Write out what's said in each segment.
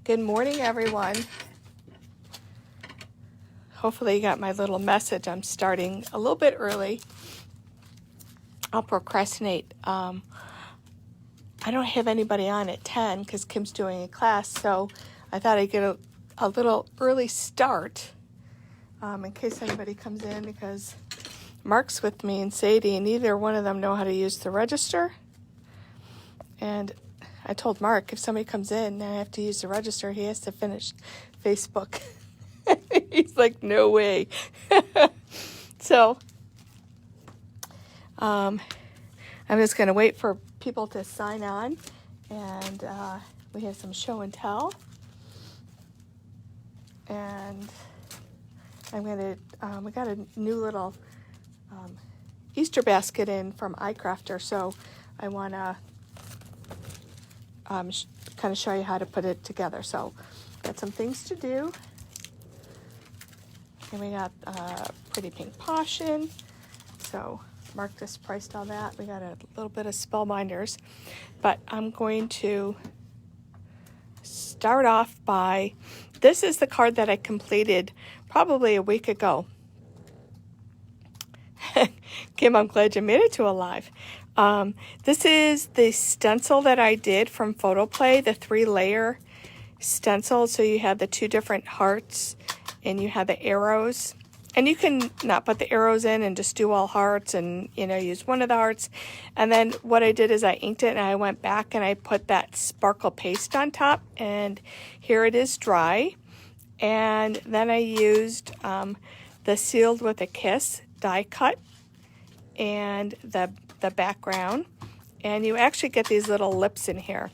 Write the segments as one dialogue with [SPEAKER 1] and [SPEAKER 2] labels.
[SPEAKER 1] Good morning, everyone. Hopefully you got my little message. I'm starting a little bit early. I'll procrastinate. I don't have anybody on at 10 because Kim's doing a class, so I thought I'd get a little early start in case anybody comes in, because Mark's with me and Sadie, and neither one of them know how to use the register. And I told Mark, if somebody comes in and I have to use the register, he has to finish Facebook. He's like, no way. So I'm just going to wait for people to sign on, and we have some show and tell. And I'm going to, we got a new little Easter basket in from iCrafter, so I want to kind of show you how to put it together. So got some things to do. And we got pretty pink potion. So Mark just priced all that. We got a little bit of Spellbinders. But I'm going to start off by, this is the card that I completed probably a week ago. Kim, I'm glad you made it to alive. This is the stencil that I did from PhotoPlay, the 3-layer stencil. So you have the 2 different hearts and you have the arrows. And you can not put the arrows in and just do all hearts and, use one of the hearts. And then what I did is I inked it and I went back and I put that sparkle paste on top. And here it is dry. And then I used the Sealed with a Kiss die cut and the background, and you actually get these little lips in here.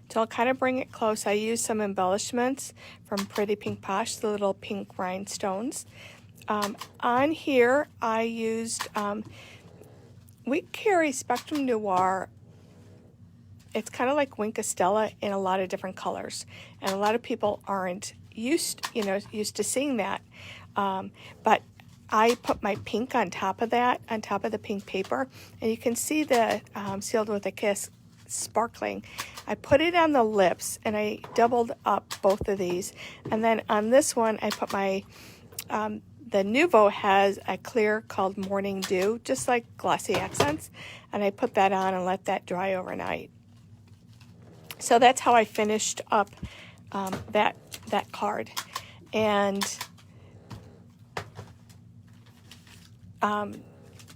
[SPEAKER 1] So I'll kind of bring it close. I used some embellishments from Pretty Pink Posh, the little pink rhinestones. On here I used, we carry Spectrum Noir. It's kind of like Wink Estella in a lot of different colors, and a lot of people aren't used to seeing that. But I put my pink on top of that, on top of the pink paper, and you can see the Sealed with a Kiss sparkling. I put it on the lips, and I doubled up both of these. And then on this one, I put my, the Nuvo has a clear called Morning Dew, just like Glossy Accents, and I put that on and let that dry overnight. So that's how I finished up that card. And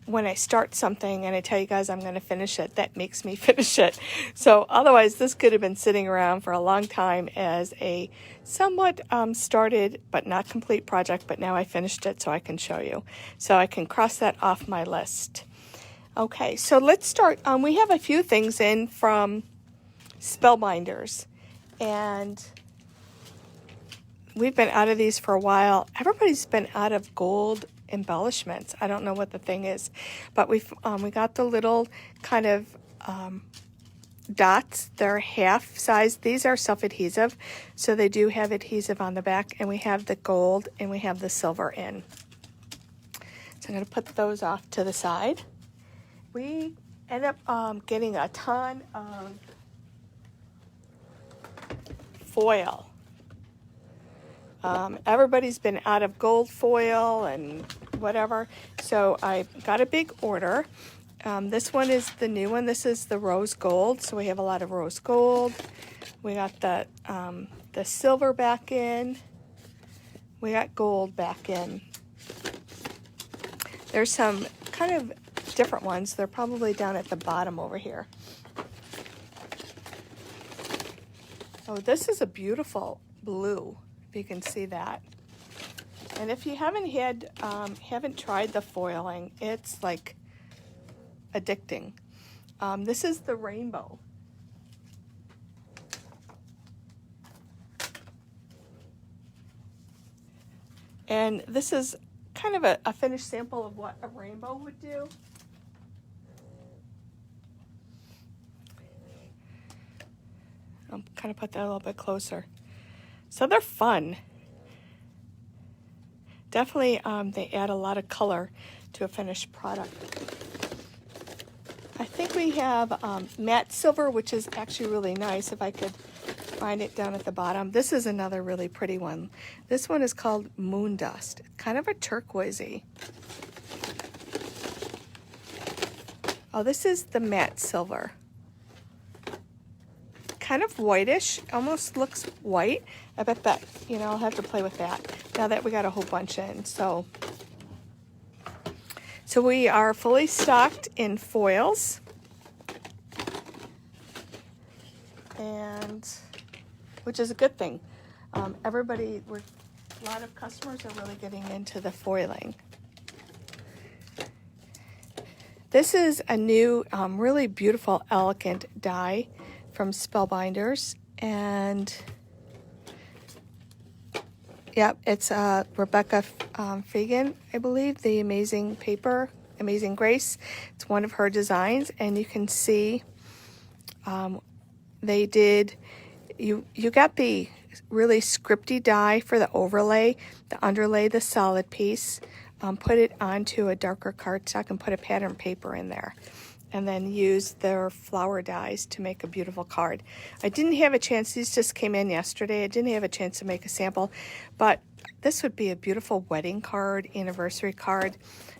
[SPEAKER 1] when I start something and I tell you guys I'm going to finish it, that makes me finish it. So otherwise, this could have been sitting around for a long time as a somewhat started but not complete project, but now I finished it so I can show you. So I can cross that off my list. Okay, so let's start. We have a few things in from Spellbinders, and we've been out of these for a while. Everybody's been out of gold embellishments. I don't know what the thing is, but we got the little kind of dots. They're half size. These are self-adhesive, so they do have adhesive on the back, and we have the gold and we have the silver in. So I'm going to put those off to the side. We end up getting a ton of foil. Everybody's been out of gold foil and whatever, so I got a big order. This one is the new one. This is the rose gold, so we have a lot of rose gold. We got the silver back in. We got gold back in. There's some kind of different ones. They're probably down at the bottom over here. Oh, this is a beautiful blue, if you can see that. And if you haven't tried the foiling, it's like addicting. This is the rainbow. And this is kind of a finished sample of what a rainbow would do. I'll kind of put that a little bit closer. So they're fun. Definitely they add a lot of color to a finished product. I think we have matte silver, which is actually really nice. If I could find it down at the bottom. This is another really pretty one. This one is called Moon Dust. Kind of a turquoisey. Oh, this is the matte silver. Kind of whitish, almost looks white. I bet that, you know, I'll have to play with that now that we got a whole bunch in. So we are fully stocked in foils. And, which is a good thing. A lot of customers are really getting into the foiling. This is a new, really beautiful, elegant die from Spellbinders, and yep, it's Rebecca Fagan, I believe, the Amazing Paper, Amazing Grace. It's one of her designs, and you can see they did. You got the really scripty die for the overlay, the underlay, the solid piece. Put it onto a darker cardstock and put a pattern paper in there, and then use their flower dies to make a beautiful card. I didn't have a chance, these just came in yesterday, I didn't have a chance to make a sample, but this would be a beautiful wedding card, anniversary card.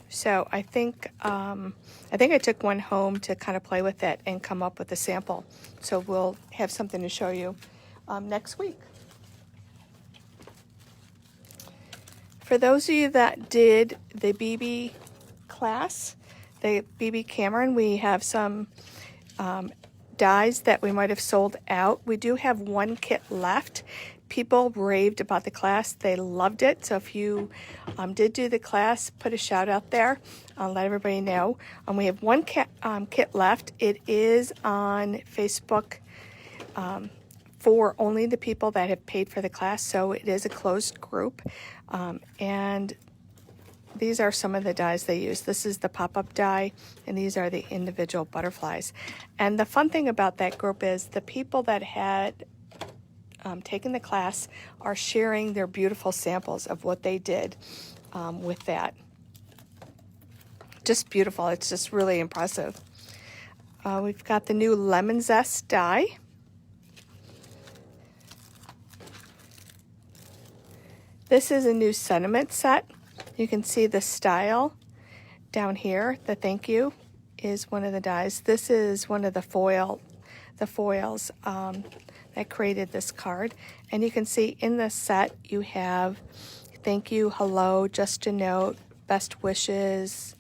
[SPEAKER 1] So I think I took one home to kind of play with it and come up with a sample. So we'll have something to show you next week. For those of you that did the BB class, the BB Cameron, we have some dies that we might have sold out. We do have one kit left. People raved about the class. They loved it. So if you did do the class, put a shout out there. I'll let everybody know. We have one kit left. It is on Facebook for only the people that have paid for the class. So it is a closed group. And these are some of the dies they use. This is the pop-up die, and these are the individual butterflies. And the fun thing about that group is the people that had taken the class are sharing their beautiful samples of what they did with that. Just beautiful. It's just really impressive. We've got the new Lemon Zest die. This is a new sentiment set. You can see the style down here. The thank you is one of the dies. This is one of the foils that created this card. And you can see in this set you have thank you, hello, just a note, best wishes,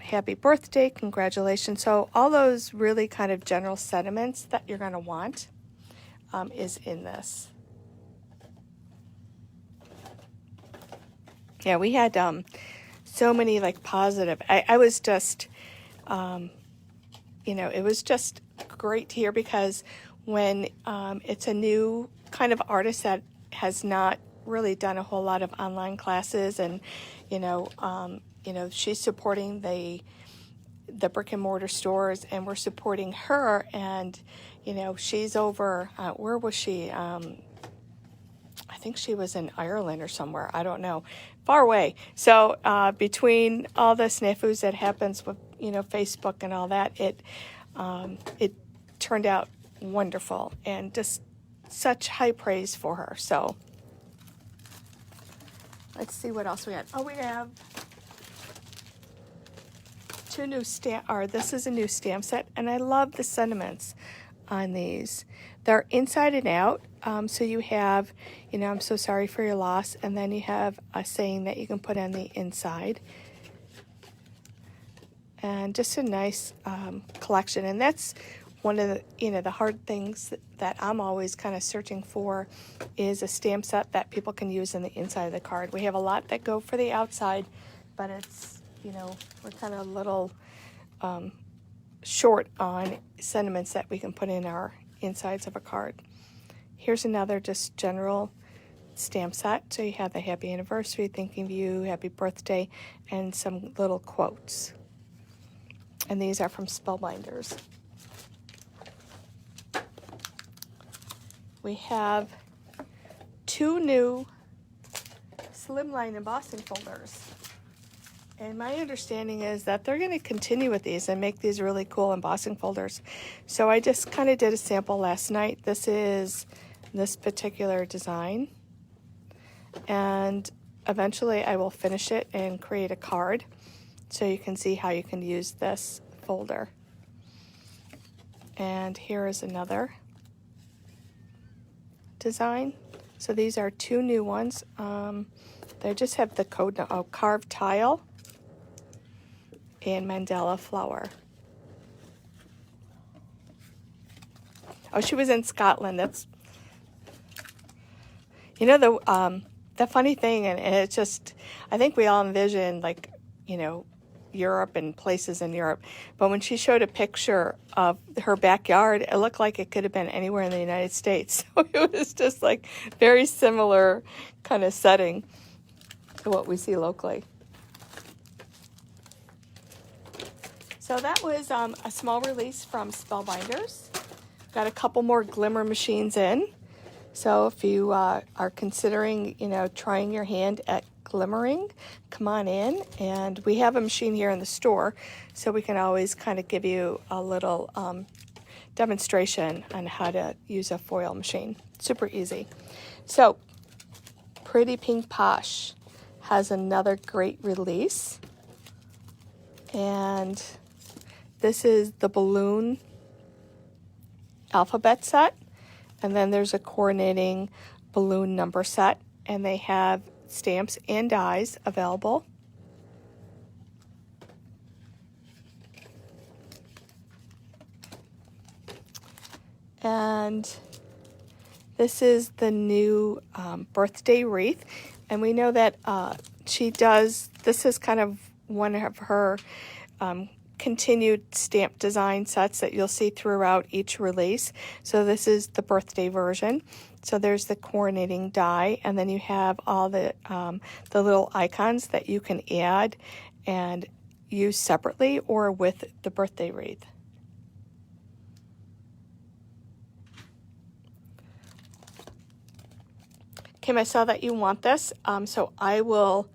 [SPEAKER 1] happy birthday, congratulations. So all those really kind of general sentiments that you're going to want is in this. Yeah, we had so many like positive. I was just, it was just great to hear, because when it's a new kind of artist that has not really done a whole lot of online classes, and she's supporting the brick and mortar stores, and we're supporting her, and she's over. Where was she? I think she was in Ireland or somewhere. I don't know. Far away. So between all the snafus that happens with Facebook and all that, it turned out wonderful, and just such high praise for her. So let's see what else we had. Oh, we have two new this is a new stamp set, and I love the sentiments on these. They're inside and out. So you have, I'm so sorry for your loss, and then you have a saying that you can put on the inside. And just a nice collection. And that's one of the, the hard things that I'm always kind of searching for, is a stamp set that people can use on the inside of the card. We have a lot that go for the outside, but it's, we're kind of a little short on sentiments that we can put in our insides of a card. Here's another just general stamp set. So you have the happy anniversary, thinking of you, happy birthday, and some little quotes. And these are from Spellbinders. We have two new Slimline embossing folders. And my understanding is that they're going to continue with these and make these really cool embossing folders. So I just kind of did a sample last night. This is this particular design. And eventually I will finish it and create a card so you can see how you can use this folder. And here is another design. So these are two new ones. They just have the code now, carved tile and mandala flower. Oh, she was in Scotland. That's, you know, the funny thing, and it's just, I think we all envision, like, you know, Europe and places in Europe. But when she showed a picture of her backyard, it looked like it could have been anywhere in the United States. So it was just like very similar kind of setting to what we see locally. So that was a small release from Spellbinders. Got a couple more glimmer machines in. So if you are considering, you know, trying your hand at glimmering, come on in. And we have a machine here in the store, so we can always kind of give you a little demonstration on how to use a foil machine. Super easy. So Pretty Pink Posh has another great release. And this is the balloon alphabet set. And then there's a coordinating balloon number set. And they have stamps and dies available. And this is the new birthday wreath. And we know that she does, this is kind of one of her continued stamp design sets that you'll see throughout each release. So this is the birthday version. So there's the coordinating die, and then you have all the little icons that you can add and use separately or with the birthday wreath. Kim, I saw that you want this, so I will,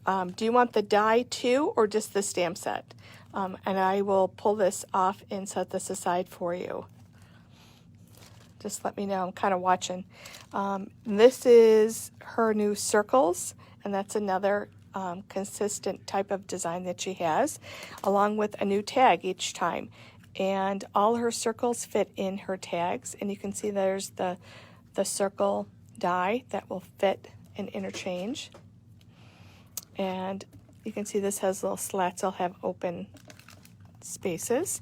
[SPEAKER 1] do you want the die too, or just the stamp set? And I will pull this off and set this aside for you. Just let me know. I'm kind of watching. This is her new circles, and that's another consistent type of design that she has, along with a new tag each time. And all her circles fit in her tags, and you can see there's the circle die that will fit and interchange. And you can see this has little slats. I'll have open spaces.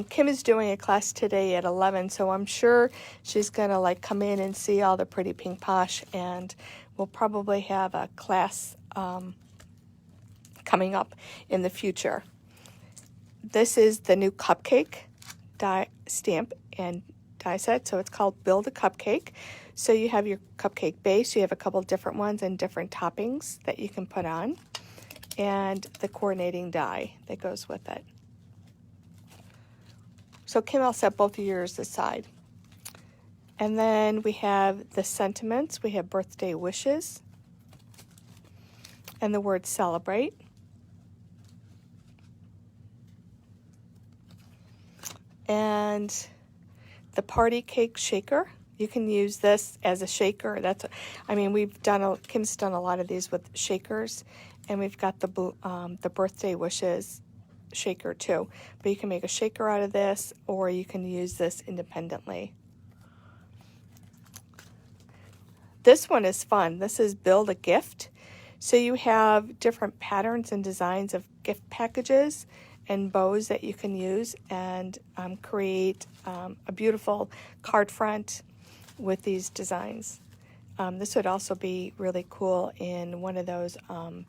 [SPEAKER 1] Kim is doing a class today at 11, so I'm sure she's going to like come in and see all the Pretty Pink Posh, and we'll probably have a class coming up in the future. This is the new Cupcake die stamp and die set, so it's called Build a Cupcake. So you have your cupcake base, you have a couple different ones and different toppings that you can put on, and the coordinating die that goes with it. So Kim, I'll set both of yours aside. And then we have the sentiments. We have birthday wishes and the word celebrate. And the party cake shaker. You can use this as a shaker. That's, I mean, Kim's done a lot of these with shakers, and we've got the birthday wishes shaker too. But you can make a shaker out of this, or you can use this independently. This one is fun. This is Build a Gift. So you have different patterns and designs of gift packages and bows that you can use and create a beautiful card front with these designs. This would also be really cool in one of those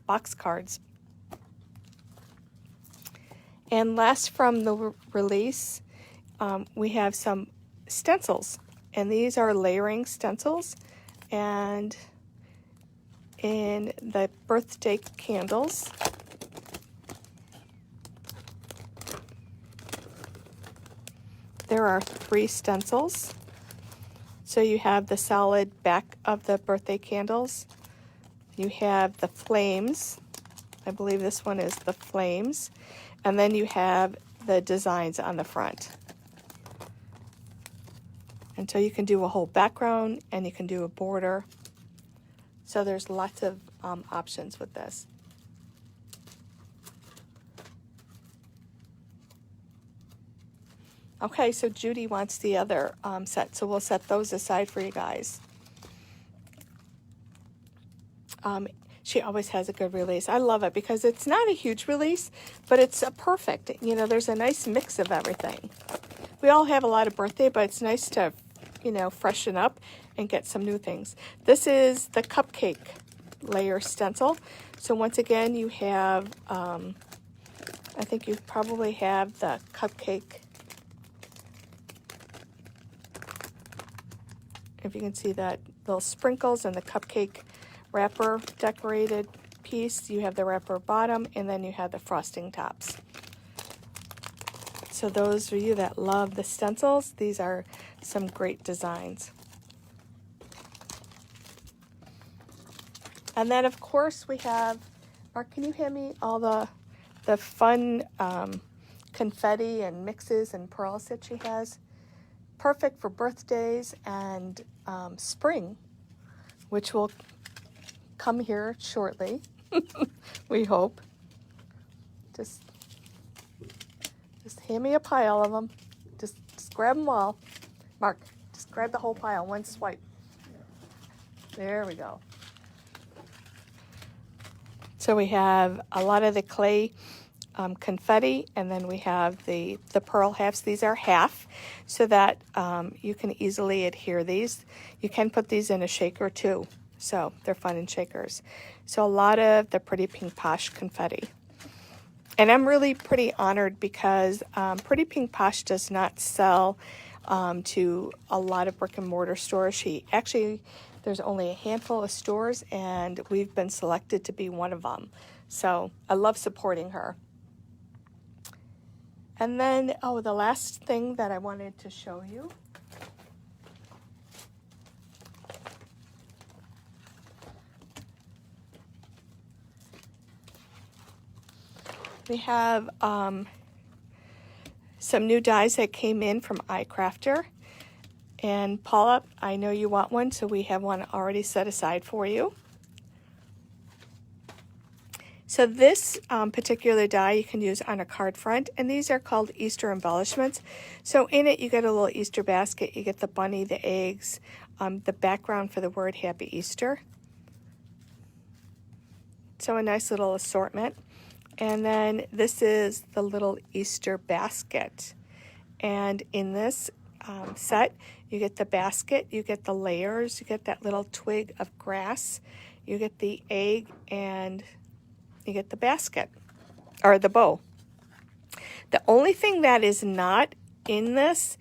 [SPEAKER 1] box cards. And last from the release, we have some stencils, and these are layering stencils. And in the birthday candles, there are 3 stencils. So you have the solid back of the birthday candles, You have the flames. I believe this one is the flames. And then you have the designs on the front. And so you can do a whole background and you can do a border. So there's lots of options with this. Okay, so Judy wants the other set, so we'll set those aside for you guys. She always has a good release. I love it because it's not a huge release, but it's a perfect. You know, there's a nice mix of everything. We all have a lot of birthday, but it's nice to, you know, freshen up and get some new things. This is the Cupcake layer stencil. So once again, you have, I think you probably have the Cupcake. If you can see that little sprinkles and the Cupcake wrapper decorated piece. You have the wrapper bottom, and then you have the frosting tops. So those of you that love the stencils, these are some great designs. And then, of course, we have, Mark, can you hand me all the fun confetti and mixes and pearls that she has? Perfect for birthdays and spring, which will come here shortly, we hope. Just hand me a pile of them. Just grab them all. Mark, just grab the whole pile, one swipe. There we go. So we have a lot of the clay confetti, and then we have the pearl halves. These are half, so that you can easily adhere these. You can put these in a shaker too, so they're fun in shakers. So a lot of the Pretty Pink Posh confetti. And I'm really pretty honored because Pretty Pink Posh does not sell to a lot of brick and mortar stores. There's only a handful of stores, and we've been selected to be one of them. So I love supporting her. And then, the last thing that I wanted to show you. We have some new dies that came in from iCrafter. And Paula, I know you want one, so we have one already set aside for you. So this particular die you can use on a card front, and these are called Easter embellishments. So in it you get a little Easter basket, you get the bunny, the eggs, the background for the word Happy Easter. So a nice little assortment. And then this is the little Easter basket. And in this set, you get the basket, you get the layers, you get that little twig of grass, you get the egg, and you get the basket, or the bow. The only thing that is not in this,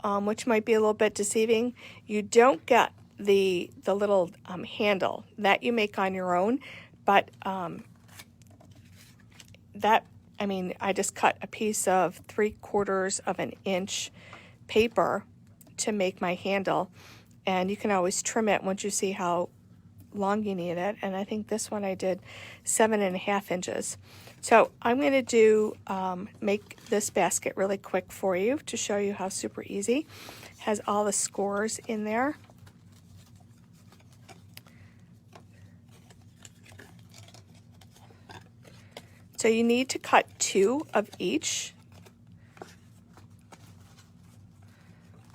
[SPEAKER 1] which might be a little bit deceiving, you don't get the little handle. That you make on your own, but I just cut a piece of 3/4 of an inch paper to make my handle, and you can always trim it once you see how long you need it. And I think this one I did 7.5 inches. So I'm going to do make this basket really quick for you to show you how super easy. It has all the scores in there. So you need to cut 2 of each.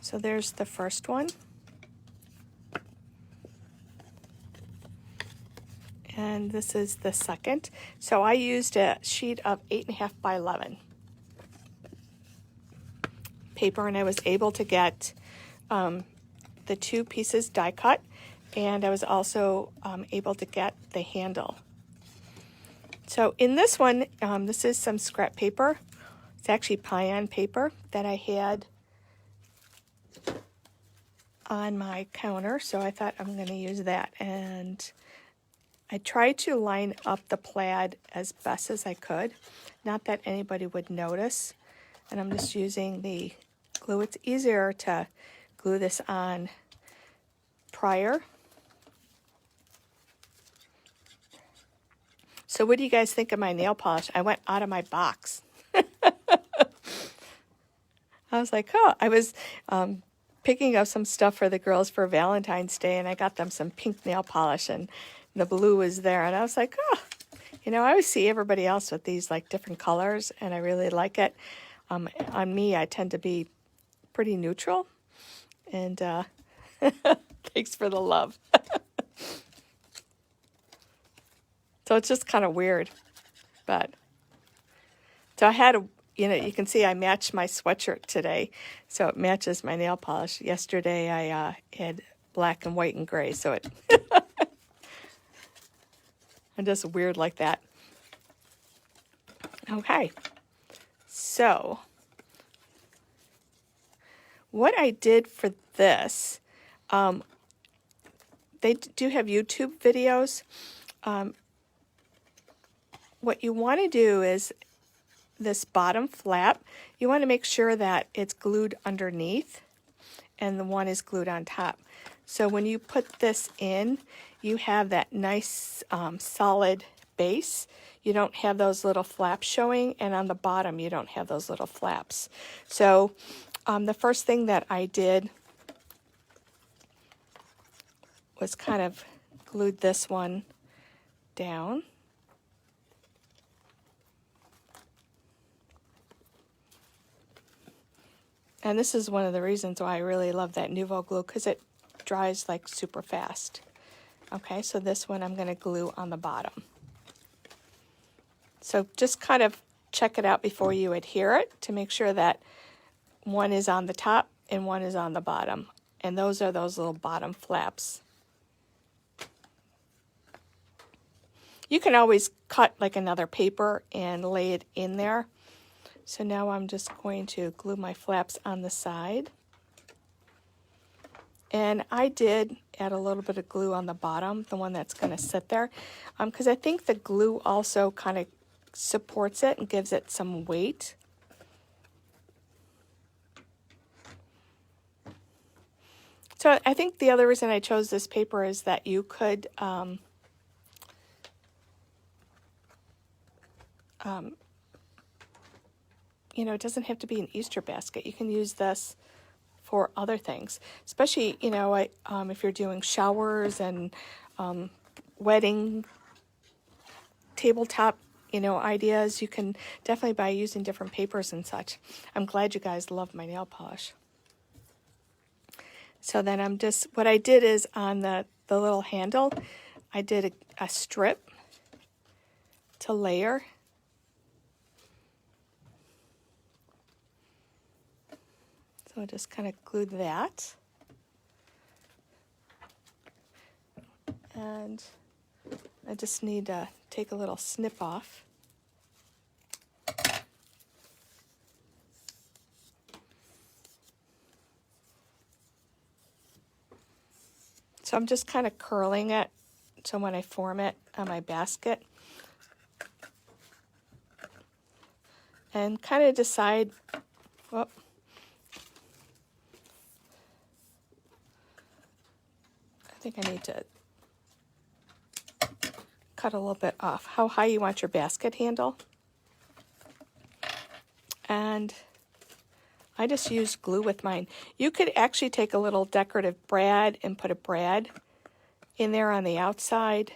[SPEAKER 1] So there's the first one. And this is the second. So I used a sheet of 8.5 by 11 paper, and I was able to get the 2 pieces die cut, and I was also able to get the handle. So in this one, this is some scrap paper. It's actually Payan paper that I had on my counter, so I thought I'm going to use that. And I tried to line up the plaid as best as I could, not that anybody would notice. And I'm just using the glue. It's easier to glue this on prior. So what do you guys think of my nail polish? I went out of my box. I was like, oh, I was picking up some stuff for the girls for Valentine's Day, and I got them some pink nail polish, and the blue was there. And I was like, oh, you know, I always see everybody else with these like different colors, and I really like it. On me, I tend to be pretty neutral, and thanks for the love. So it's just kind of weird, but so I had a, you know, you can see I matched my sweatshirt today, so it matches my nail polish. Yesterday I had black and white and gray, so it I'm just weird like that. Okay, so what I did for this, they do have YouTube videos. What you want to do is this bottom flap, you want to make sure that it's glued underneath and the one is glued on top. So when you put this in, you have that nice solid base. You don't have those little flaps showing, and on the bottom you don't have those little flaps. So the first thing that I did was kind of glued this one down. And this is one of the reasons why I really love that Nuvo glue, because it dries like super fast. Okay, so this one I'm going to glue on the bottom. So just kind of check it out before you adhere it to make sure that one is on the top and one is on the bottom. And those are those little bottom flaps. You can always cut like another paper and lay it in there. So now I'm just going to glue my flaps on the side. And I did add a little bit of glue on the bottom, the one that's going to sit there, because I think the glue also kind of supports it and gives it some weight. So I think the other reason I chose this paper is that you could you know, it doesn't have to be an Easter basket. You can use this for other things, especially, you know, if you're doing showers and wedding tabletop, you know, ideas. You can definitely by using different papers and such. I'm glad you guys love my nail polish. So then I'm just, what I did is on the little handle, I did a strip to layer. So I just kind of glued that. And I just need to take a little snip off. So I'm just kind of curling it so when I form it on my basket. And kind of decide, well, I think I need to cut a little bit off how high you want your basket handle. And I just used glue with mine. You could actually take a little decorative brad and put a brad in there on the outside.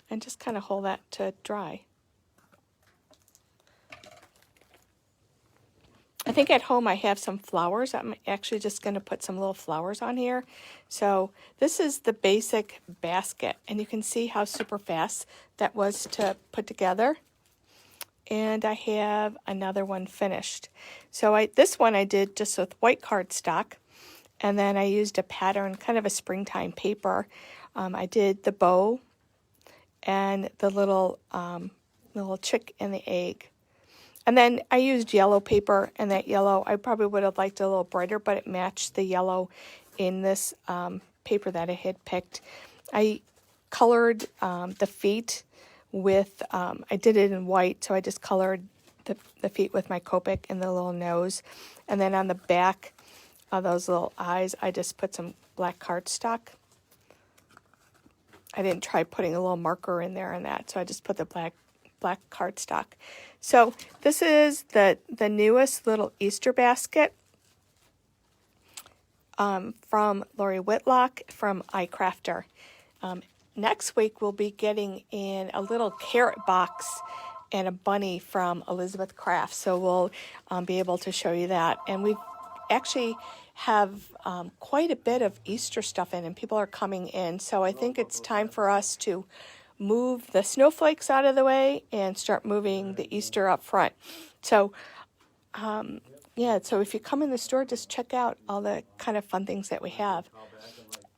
[SPEAKER 1] And just kind of hold that to dry. I think at home I have some flowers. I'm actually just going to put some little flowers on here. So this is the basic basket, and you can see how super fast that was to put together. And I have another one finished. So this one I did just with white cardstock, and then I used a pattern, kind of a springtime paper. I did the bow and the little chick and the egg. And then I used yellow paper, and that yellow, I probably would have liked a little brighter, but it matched the yellow in this paper that I had picked. I colored the feet with, I did it in white, so I just colored the feet with my Cupcake and the little nose. And then on the back of those little eyes, I just put some black cardstock. I didn't try putting a little marker in there and that, so I just put the black cardstock. So this is the newest little Easter basket from Lori Whitlock from iCrafter. Next week we'll be getting in a little carrot box and a bunny from Elizabeth Crafts, so we'll be able to show you that. And we actually have quite a bit of Easter stuff in, and people are coming in, so I think it's time for us to move the snowflakes out of the way and start moving the Easter up front. So yeah, so if you come in the store, just check out all the kind of fun things that we have.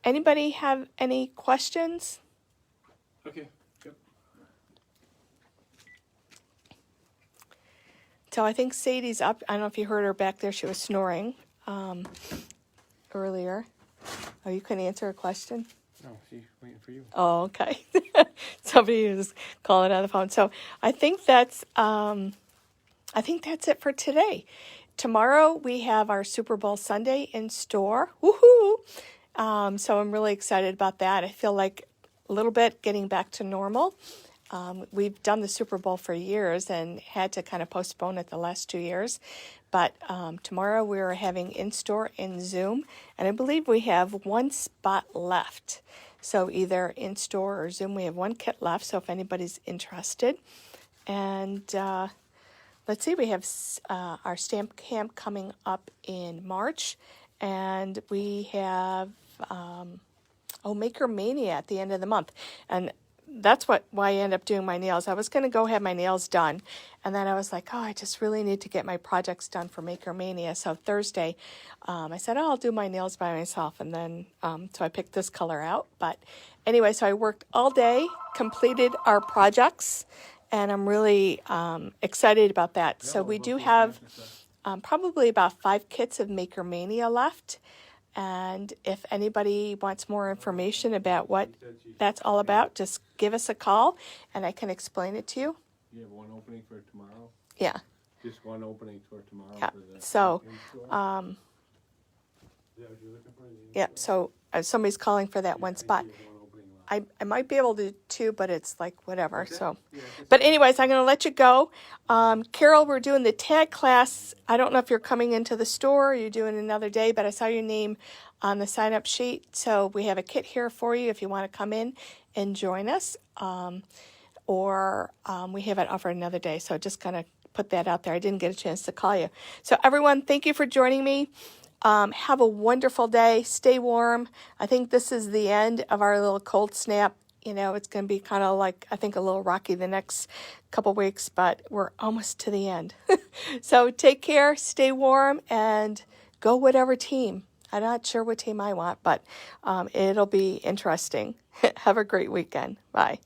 [SPEAKER 1] Anybody have any questions?
[SPEAKER 2] Okay. Yep.
[SPEAKER 1] So I think Sadie's up. I don't know if you heard her back there. She was snoring earlier. Oh, you couldn't answer a question?
[SPEAKER 2] No, she's waiting for you.
[SPEAKER 1] Oh, okay. Somebody was calling on the phone. So I think that's it for today. Tomorrow we have our Super Bowl Sunday in store. Woohoo! So I'm really excited about that. I feel like a little bit getting back to normal. We've done the Super Bowl for years and had to kind of postpone it the last 2 years. But tomorrow we're having in-store in Zoom, and I believe we have one spot left. So either in-store or Zoom, we have one kit left, so if anybody's interested. And let's see, we have our stamp camp coming up in March, and we have Maker Mania at the end of the month. And that's why I ended up doing my nails. I was going to go have my nails done, and then I was like, I just really need to get my projects done for Maker Mania. So Thursday, I said, I'll do my nails by myself, and then so I picked this color out. But anyway, so I worked all day, completed our projects, and I'm really excited about that. So we do have probably about 5 kits of Maker Mania left. And if anybody wants more information about what that's all about, just give us a call and I can explain it to you.
[SPEAKER 2] You have one opening for tomorrow?
[SPEAKER 1] Yeah.
[SPEAKER 2] Just one opening for tomorrow?
[SPEAKER 1] Yeah.
[SPEAKER 2] For the
[SPEAKER 1] So,
[SPEAKER 2] is that what you're looking for?
[SPEAKER 1] yeah, so somebody's calling for that one spot.
[SPEAKER 2] You have one opening left.
[SPEAKER 1] I might be able to do 2, but it's like whatever.
[SPEAKER 2] Okay.
[SPEAKER 1] So,
[SPEAKER 2] Yeah,
[SPEAKER 1] but anyways, I'm going to let you go. Carol, we're doing the tag class. I don't know if you're coming into the store or you're doing another day, but I saw your name on the sign-up sheet. So we have a kit here for you if you want to come in and join us. Or we have it offered another day. So just kind of put that out there. I didn't get a chance to call you. So everyone, thank you for joining me. Have a wonderful day. Stay warm. I think this is the end of our little cold snap. You know, it's going to be kind of like, I think, a little rocky the next couple weeks, but we're almost to the end. So take care, stay warm, and go whatever team. I'm not sure what team I want, but it'll be interesting. Have a great weekend. Bye.